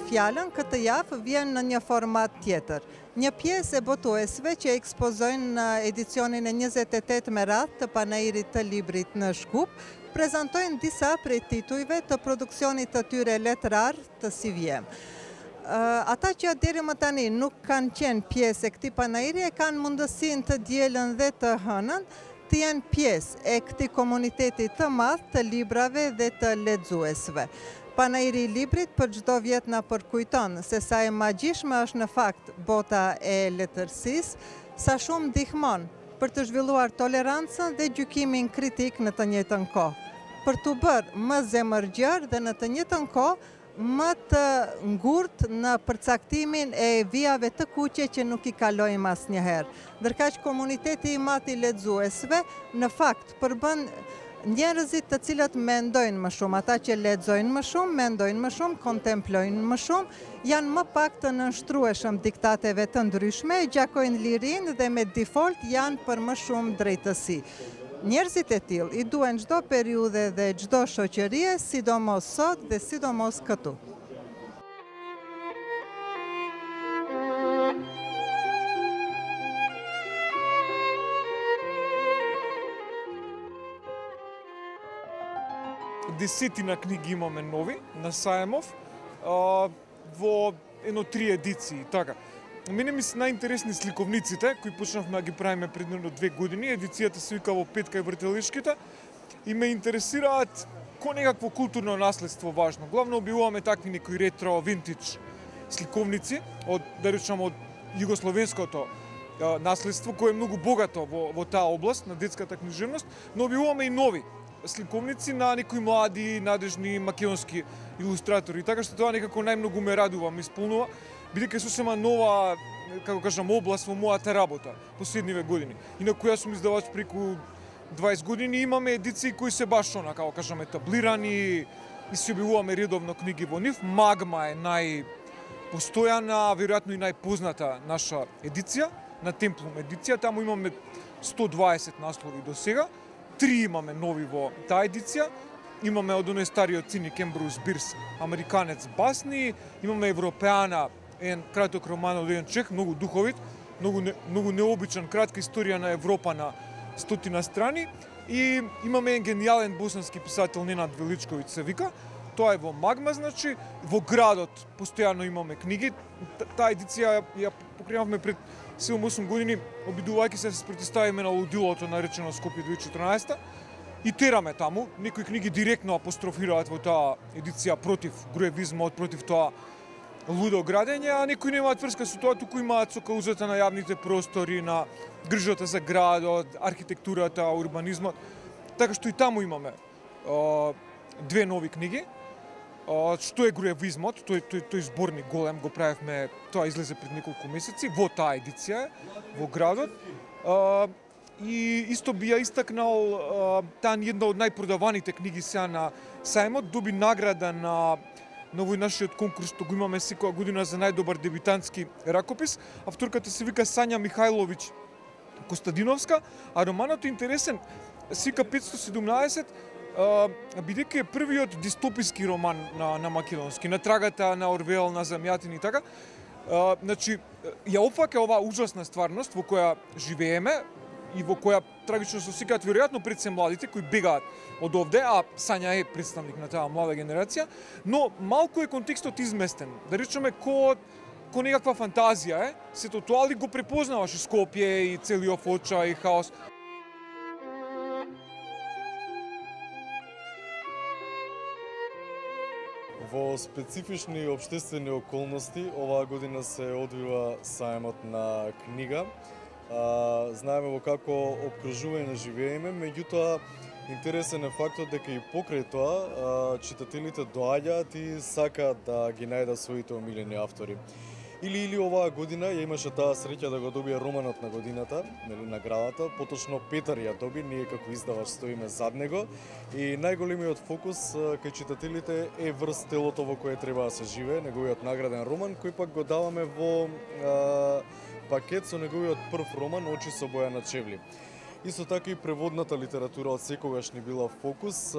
fjalën, këtë javë vjen në një format tjetër. Një pjesë e botuesve që ekspozojnë në edicionin e 28 me radhë të panairit të librit në Shkup, prezantojnë disa prej titujve të produksionit të tyre letrar të Sivjem. Ata që deri më tani nuk kanë qenë pjesë e këtij panairi e kanë mundësinë të dielën dhe të hënën të jenë pjesë e këtij komuniteti të madh të librave dhe të lexuesve. Panairi i librit për çdo vjet na përkujton se sa e magjishme është në fakt bota e letërsisë, sa shumë ndihmon për të zhvilluar tolerancën dhe gjykimin kritik në të njëjtën kohë, për t'u bërë më zemërgjër dhe në të njëjtën kohë më të ngurtë në përcaktimin e vijave të kuqe që nuk i kalojmë asnjëherë. Ndërkaq komuniteti i madh i lexuesve në fakt përbën njerëzit të cilët mendojnë më shumë, ata që lexojnë më shumë, mendojnë më shumë, kontemplojnë më shumë, janë më pak të nënshtrueshëm diktateve të ndryshme, gjakojnë lirinë dhe me default janë për më shumë drejtësi. Njerëzit e tillë i duhen çdo periudhe dhe çdo shoqërie, sidomos sot dhe sidomos këtu. Десетина книги имаме нови на Саемов, во едно 3 едиции, така. Мене ми се најинтересни сликовниците, кои почнавме да ги правиме пред 2 години. Едицијата се вика во Петка и вртелишките и ме интересираат ко некакво културно наследство важно. Главно објавуваме такви некои ретро, винтидж сликовници, да речам од југословенското наследство, кое е многу богато во таа област на детската книжевност, но објавуваме и нови сликовници на некои млади, надежни македонски илустратори. Така што тоа некако најмногу ме радува, ме исполнува, бидејќи сосема нова, како кажам, област во мојата работа последниве години. Инаку јас сум издавач преку 20 години, имаме едиции кои се баш она, како кажам, етаблирани и се објавуваме редовно книги во нив. Магма е најпостојана, веројатно и најпозната наша едиција, на Темплум едиција, таму имаме 120 наслови до сега. 3 имаме нови во таа едиција. Имаме од оној стариот циник Ембрус Бирс, американец басни, имаме Европеана, еден краток роман од еден чех, многу духовит, многу необичен, кратка историја на Европа на 100 страни, и имаме еден гениален босански писател Ненад Величковиќ се вика. Тоа е во Магма, значи, во градот постојано имаме книги. Таа едиција ја покренавме пред 7-8 години, обидувајќи се спротивставиме на лудилото наречено Скопје 2014, и тераме таму. Некои книги директно апострофираат во таа едиција против груевизмот, против тоа лудо градење, а некои немаат врска со тоа, туку имаат со каузата на јавните простори, на грижата за градот, архитектурата, урбанизмот. Така што и таму имаме 2 нови книги. Што е груевизмот, тој зборник голем го правевме, тоа излезе пред неколку месеци, во таа едиција, во градот. И исто би ја истакнал, таа една од најпродаваните книги сега на Саемот, доби награда на овој нашиот конкурс што го имаме секоја година за најдобар дебютантски ракопис. Авторката се вика Сања Михајловиќ Костадиновска, а романот е интересен, се вика 517, бидејќи е првиот дистописки роман на македонски, на трагата на Орвел, на Замјатин и така. Значи, ја опфаќа оваа ужасна стварност во која живееме и во која трагично се осекаат веројатно пред се младите кои бегаат од овде, а Сања е представник на таа млада генерација, но малку е контекстот изместен. Да речеме ко некаква фантазија е, сето тоа ли го препознаваш и Скопје и целиот Фоча и хаос. Во специфични општествени околности оваа година се одвива Саемот на книга. Знаеме во како опкружување живееме, меѓутоа интересен е фактот дека и покрај тоа читателите доаѓаат и сакаат да ги најдат своите омилени автори. Или оваа година ја имаше таа среќа да го добие романот на годината, наградата, поточно Петар ја доби, ние како издавач стоиме зад него, и најголемиот фокус кај читателите е врз телото во кое треба да се живее, неговиот награден роман, кој пак го даваме во пакет со неговиот прв роман Очи со боја на чевли. Исто така и преводната литература од секогаш ни била фокус.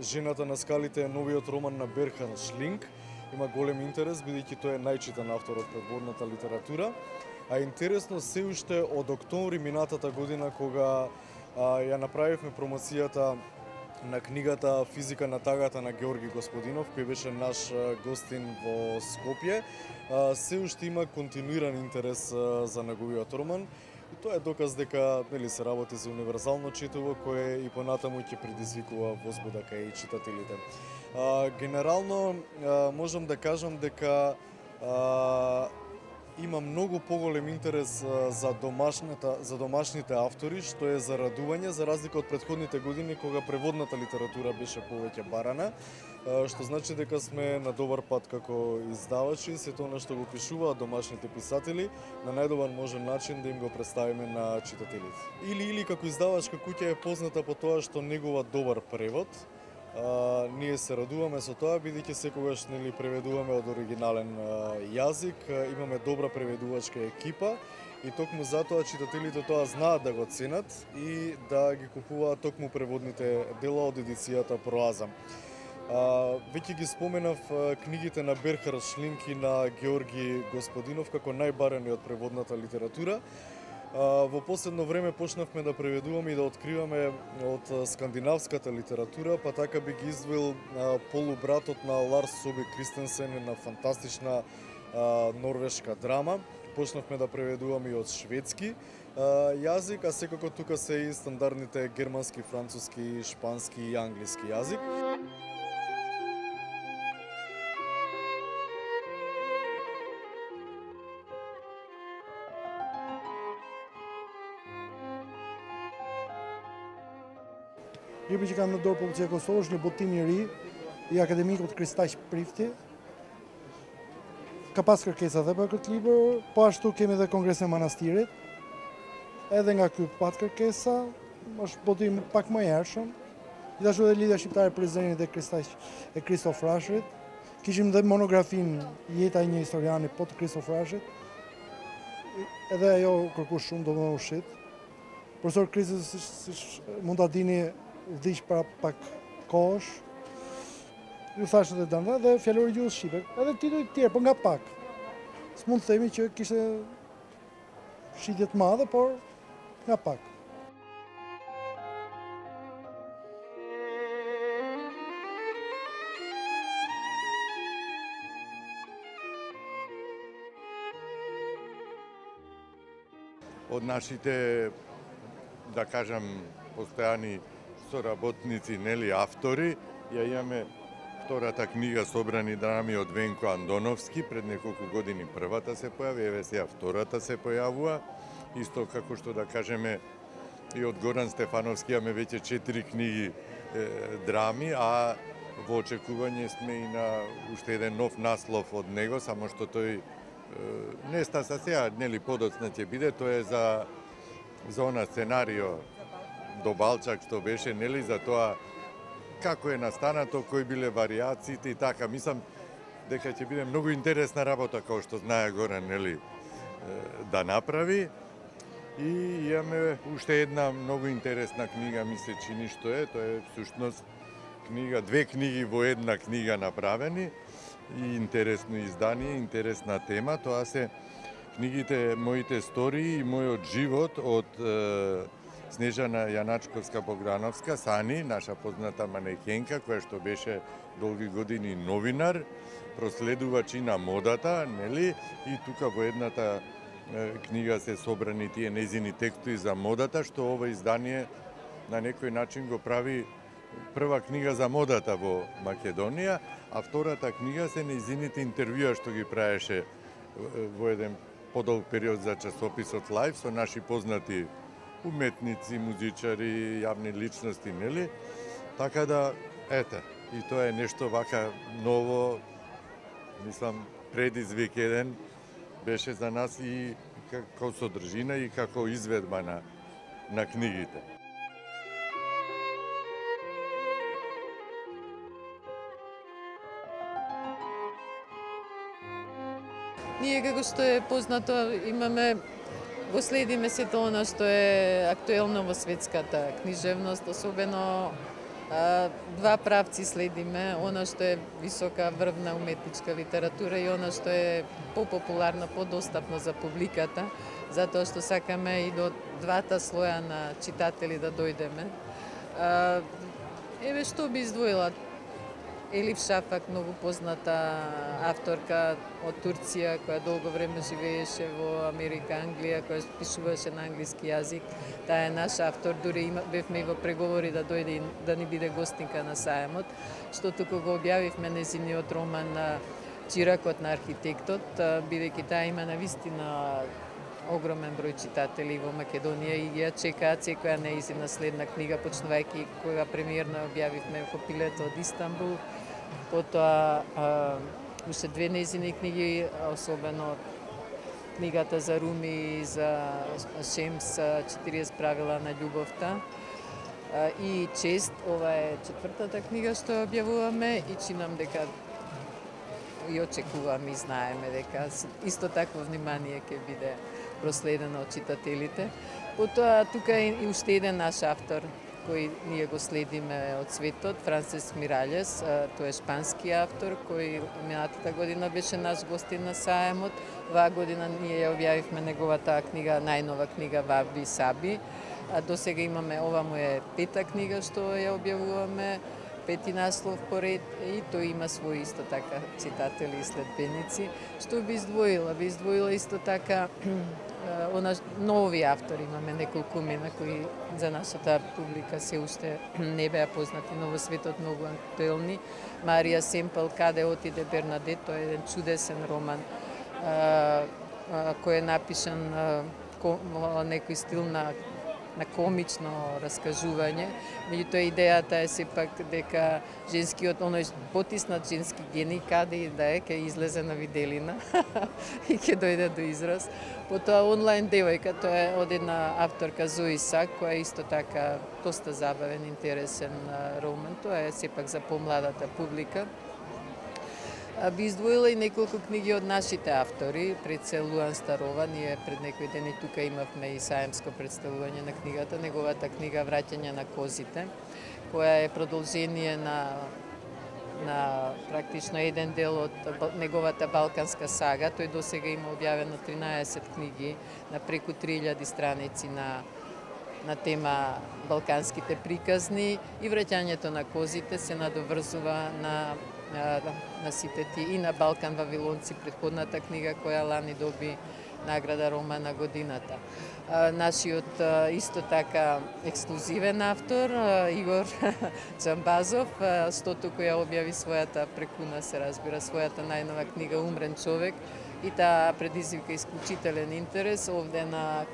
Жената на скалите е новиот роман на Берхан Шлинг, има голем интерес, бидејќи тој е најчитан автор од предводната литература. А интересно, се уште од октомври минатата година, кога ја направивме промоцијата на книгата Физика на тагата на Георги Господинов, кој беше наш гостин во Скопје, се уште има континуиран интерес за неговиот роман. И тоа е доказ дека се работи за универзално читаво, кое и понатаму ќе предизвикува возбуда кај читателите. Генерално можам да кажам дека има многу поголем интерес за домашните автори, што е за радување, за разлика од претходните години кога преводната литература беше повеќе барана, што значи дека сме на добар пат како издавачи, сето она што го пишуваат домашните писатели, на најдобар можен начин да им го представиме на читателите. Или како издавачка куќа е позната по тоа што негува добар превод. Ние се радуваме со тоа, бидејќи секогаш преведуваме од оригинален јазик, имаме добра преведувачка екипа и токму затоа читателите тоа знаат да го ценат и да ги купуваат токму преводните дела од едицијата Проаза. Веќе ги споменав книгите на Берхард Шлинк и на Георги Господинов како најбарани од преводната литература. Во последно време почнавме да преведуваме и да откриваме од скандинавската литература, па така би ги издвоил Полубратот на Ларс Собе Кристенсен, една фантастична норвешка драма. Почнавме да преведуваме и од шведски јазик, а секако тука се и стандардните германски, француски, шпански и англиски јазик. Libri që kam në dorë Policia e Kosovës, Një botim i ri i akademikut Kristaq Prifti. Ka pas kërkesa dhe për këtë libër, po ashtu kemi edhe Kongresin e Manastirit. Edhe nga ky pat kërkesa, është botim pak më i hershëm. Gjithashtu edhe Lidhja Shqiptare për Prizrenit e Kristof Rashrit. Kishim dhe monografin Jeta e një historiani po të Kristof Rashrit. Edhe ajo kërku shumë do më ushit. Profesor Kristi, si mund ta dini, vdiq para pak kohësh, ju thashë dhe dënda, dhe fjallori gjuhës shqipe, edhe titull tjerë, por nga pak. S'mund të themi që kishte shitje të madhe, por nga pak. Од нашите, да кажам, постојани соработници, нели автори, ја имаме втората книга Собрани драми од Венко Андоновски, пред неколку години првата се појави, еве сега втората се појавува, исто како што да кажеме и од Горан Стефановски имаме веќе 4 книги драми, а во очекување сме и на уште еден нов наслов од него, само што тој не ста са сега, нели подоцна ќе биде, тоа е за она сценарио до Балчак што беше, нели, за тоа како е настанато, кои биле вариациите и така. Мислам дека ќе биде многу интересна работа, како што знае Горан, нели, да направи. И имаме уште една многу интересна книга, ми се чини што е, тоа е всушност книга, 2 книги во една книга направени и интересно издание, интересна тема. Тоа се книгите Моите истории и мојот живот од Снежана Јаначковска-Богдановска, Сани, наша позната манекенка, која што беше долги години новинар, проследувач и на модата, нели? И тука во едната книга се собрани тие незини текстови за модата, што ова издание на некој начин го прави прва книга за модата во Македонија, а втората книга се незините интервјуа што ги правеше во еден подолг период за часописот Life со наши познати уметници, музичари, јавни личности, нели? Така да, ете, и тоа е нешто вака ново, мислам, предизвик еден беше за нас и како содржина и како изведба на книгите. Ние, како што е познато, го следиме сето она што е актуелно во светската книжевност, особено Два правци следиме, она што е висока врвна уметничка литература и она што е попопуларна, подостапна за публиката, затоа што сакаме и до двата слоја на читатели да дојдеме. Еве што би издвоила? Елиф Шафак, многу позната авторка од Турција, која долго време живееше во Америка, Англија, која пишуваше на англиски јазик. Таа е наш автор, дури бевме и во преговори да дојде да ни биде гостинка на сајмот, што туку го објавивме незиниот роман Чиракот на архитектот, бидејќи таа има навистина огромен број читатели во Македонија и ја чекаат секоја неизина следна книга, почнувајќи кога премиерно објавивме Копилето од Истанбул, потоа уште две неизини книги, особено книгата за Руми и за Шемс, 40 правила на љубовта. И Чест, ова е четвртата книга што ја објавуваме и чинам дека и очекуваме и знаеме дека исто такво внимание ќе биде проследено од читателите. Потоа тука е и уште еден наш автор кој ние го следиме од светот, Франсес Миралес, тој е шпански автор кој минатата година беше наш гостин на саемот. Оваа година ние ја објавивме неговата книга, најнова книга Ваби Саби. До сега имаме, ова му е пета книга што ја објавуваме, пети наслов поред и тој има своји исто така читатели и следбеници. Што би издвоила? Би издвоила исто така нови автори, имаме неколку имена кои за нашата публика се уште не беа познати, но во светот многу актуелни. Марија Семпел, Каде отиде Бернадет, тоа е еден чудесен роман кој е напишан во некој стил на комично раскажување, меѓутоа идејата е сепак дека женскиот, оној потиснат женски гений, каде и да е, ќе излезе на виделина и ќе дојде до израз. Потоа онлайн девојка, тоа е од една авторка Зои Сак, која е исто така доста забавен, интересен роман, тоа е сепак за помладата публика. Би издвоила и неколку книги од нашите автори, пред се Луан Старова, ние пред некој ден и тука имавме и саемско представување на книгата, неговата книга Враќање на козите, која е продолжение на практично еден дел од неговата балканска сага. Тој досега има објавено 13 книги на преку 3000 страници на тема балканските приказни и Враќањето на козите се надоврзува на сите ти и на Балкан Вавилонци, предходната книга која лани доби награда Рома на годината. Нашиот исто така ексклузивен автор Игор Чамбазов, стото која објави својата, преку нас се разбира, својата најнова книга Умрен човек, и таа предизвика исклучителен интерес. Овде на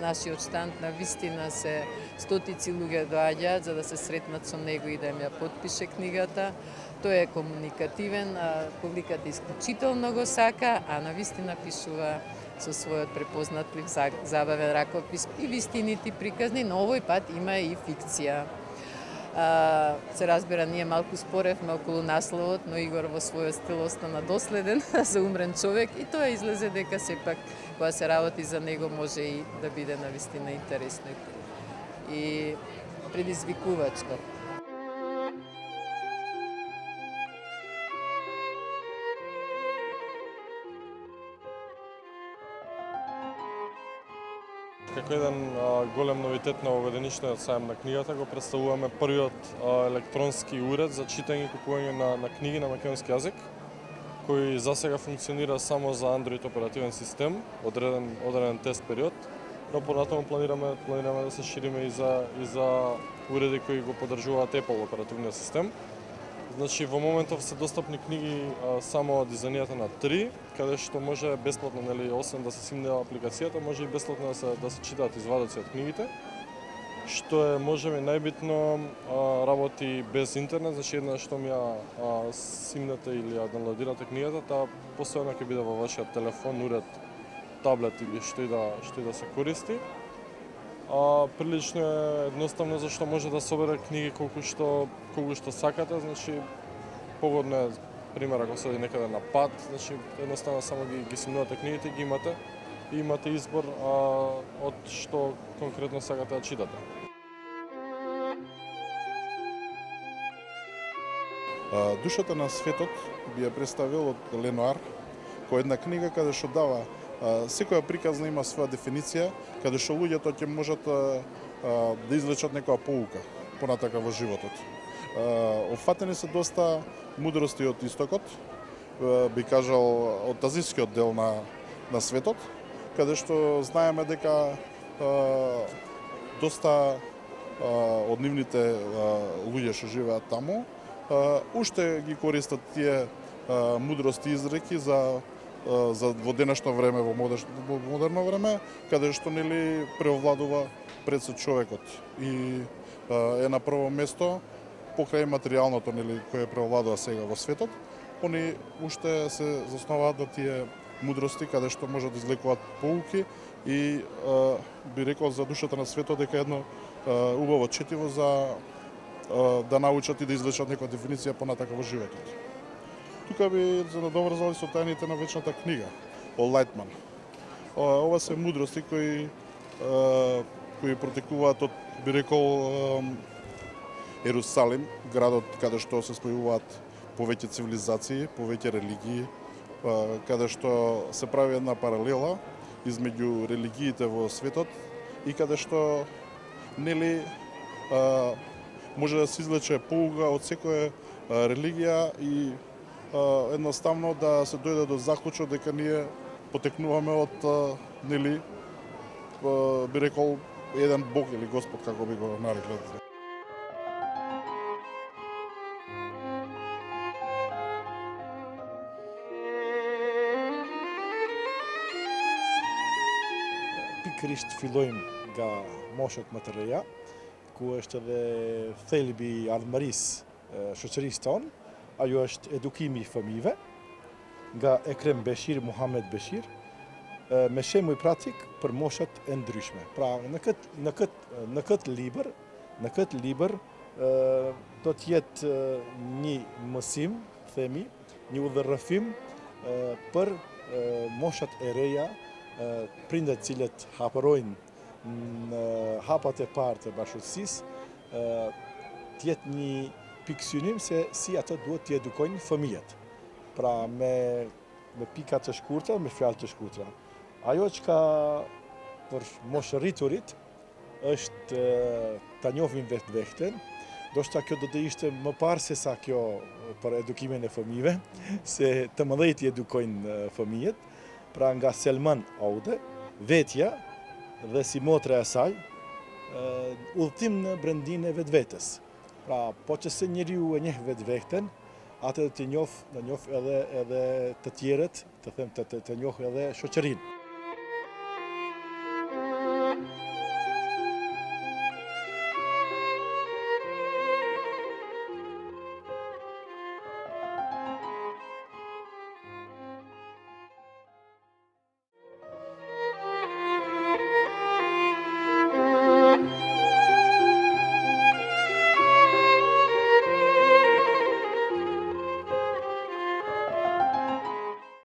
нашиот штанд на вистина се стотици луѓе доаѓаат за да се сретнат со него и да им ја потпише книгата. Тој е комуникативен, публиката исклучително го сака, а на вистина пишува со својот препознатлив забавен ракопис и вистинити приказни, но овој пат има и фикција. Се разбира, ние малку споревме околу насловот, но Игор во својот стил остана доследен за Умрен човек и тоа излезе дека сепак кога се работи за него може и да биде навистина интересно и предизвикувачко. Како еден голем новитет на овогодишниот саем на книгата го представуваме првиот електронски уред за читање и купување на книги на македонски јазик, кој засега функционира само за Android оперативен систем, одреден тест период, но понатаму планираме да се шириме и за уреди кои го поддржуваат Apple оперативниот систем. Значи, во моментов се достапни книги само од изданијата на 3, каде што може бесплатно, освен да се симне апликацијата, може и бесплатно да се читаат извадоци од книгите, што е можеби најбитно работи без интернет, значи една што ми ја симнете или ја доwnloadирате книгата, таа постојано ќе биде во вашиот телефон, уред, таблет или што и да се користи. Прилично е едноставно зашто може да собере книги колку што сакате, значи погодно е, пример, ако се оди некаде на пат, значи едноставно само ги симнувате книгите, ги имате и имате избор од што конкретно сакате да читате. Душата на светот би ја представил од Леноар, која една книга каде што дава секоја приказна има своја дефиниција, каде што луѓето ќе можат да извлечат некоја поука понатака во животот. Опфатени се доста мудрости од истокот, би кажал од азискиот дел на светот, каде што знаеме дека доста од нивните луѓе што живеат таму уште ги користат тие мудрости и изреки за во денешно време, во модерно време, каде што нели преовладува пред се човекот и е на прво место покрај материјалното нели кое преовладува сега во светот, они уште се заснуваат на тие мудрости каде што можат да извлекуваат поуки и би рекол за душата на светот дека едно убаво четиво за да научат и да извлечат некоја дефиниција понатака во животот. Тука би се надоврзали со тајните на вечната книга од Лајтман. Ова се мудрости кои протекуваат од, би рекол, Ерусалим, градот каде што се спојуваат повеќе цивилизации, повеќе религии, каде што се прави една паралела измеѓу религиите во светот и каде што нели може да се извлече поука од секоја религија и едноставно да се дојде до заклучок дека ние потекнуваме од нели би рекол еден Бог или Господ како би го нарекли. Pikërisht fillojmë nga moshët më të reja, ku është edhe thelbi i ardhmërisë shoqërisë tonë. Ajo është edukimi i fëmijëve nga Ekrem Beshir, Muhammed Beshir, me shembuj pratik për moshat e ndryshme. Pra në këtë libër do të jetë një mësim, themi, një udhërrëfim për moshat e reja, prindët cilët hapërojnë në hapat e parë të bashkësisë, të jetë një pikësynim se si ato duhet të edukojnë fëmijët. Pra me pika të shkurtra, me fjalë të shkurtra. Ajo që ka për moshërriturit është ta njohin vetveten. Do shta kjo do të ishte më parë se sa kjo për edukimin e fëmijëve, se të mëdhejt i edukojnë fëmijët. Pra nga Selman Aude, vetja dhe si motra e saj, udhëtim në brendin e vetvetes. Pra, po që se njeriu e njeh vetveten, atë të njoh edhe të tjerët, të njoh edhe shoqërinë.